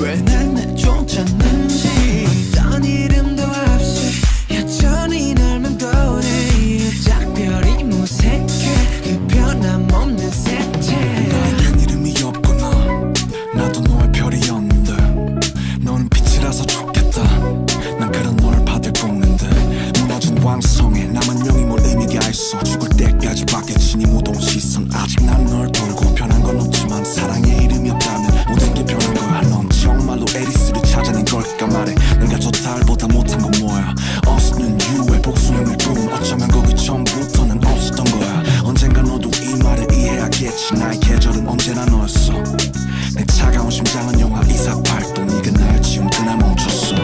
왜 날 내쫓았는지 어떤 이름도 없이 여전히 널 맴도네 작별이 무색해 그 변함없는 색채 나에겐 이름이 없구나 나도 너의 별이었는데 넌 빛이라서 좋겠다 난 그런 널 받을 꼽는데 무너진 왕성에 남은 명이 뭘 의미가 있어 죽을 때까지 받겠지 네 무더운 시선 아직 난 널 돌고 변한 건 없지만 사랑에 이름이 없다면 모든 게 변한 거야 넌 정말로 에리스를 찾아낸 걸까 말해 내가 저 달보다 못한 건 뭐야 없는 유의 복수형을 꿈 어쩌면 거기 전부터는 없었던 거야 언젠가 너도 이 말을 이해하겠지 나의 계절은 언제나 너였어 내 차가운 심장은 영하 248도 네가 날 지운 그날 멈췄어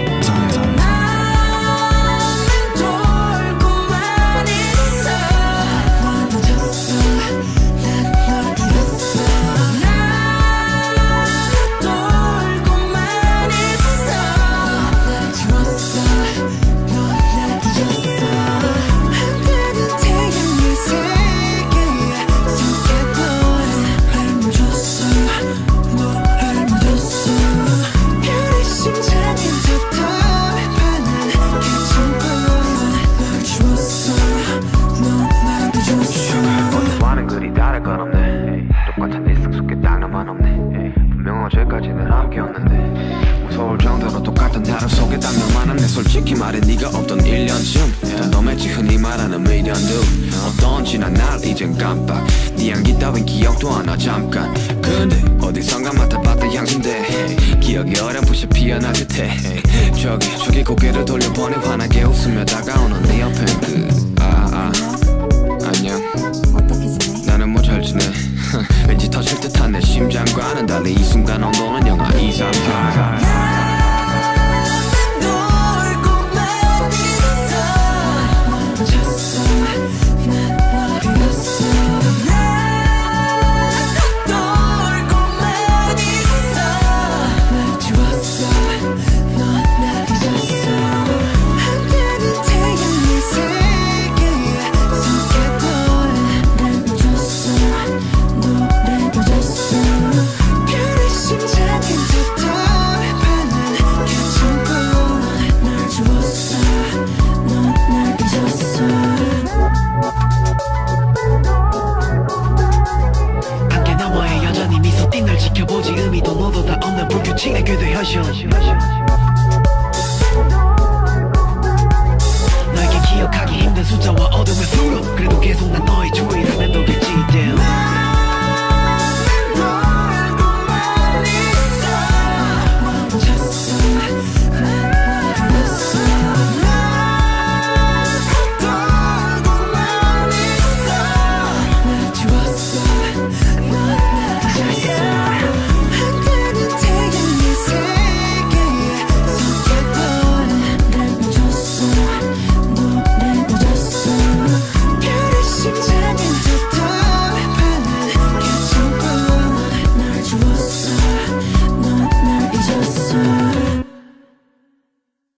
똑같은 일상 속에 딱 나만 없네 분명 어제까지는 함께였는데 무서울 정도로 똑같은 하루 속에 딱 너만 없네 솔직히 말해 네가 없던 1년쯤 더 맺지 흔히 말하는 미련도 어떤 지난 날 이젠 깜빡 네 향기 따윈 기억도 안 나 잠깐 근데 어디선가 맡아봤다 향수인데 기억이 어렴풋이 피어날 듯해 저기 고개를 돌려보내 환하게 웃으며 다가오는 네 옆엔 안녕 나는 뭐 잘 지내 왠지 터질 듯한 내 심장과는 달리 이 순간 온도는 영하 238 지켜보지 의미도 너도 다 없는 불규칙의 궤도 현실 너에게 기억하기 힘든 숫자와 어둠의 수로 그래도 계속 난 너의 주위를 맴돌겠지 damn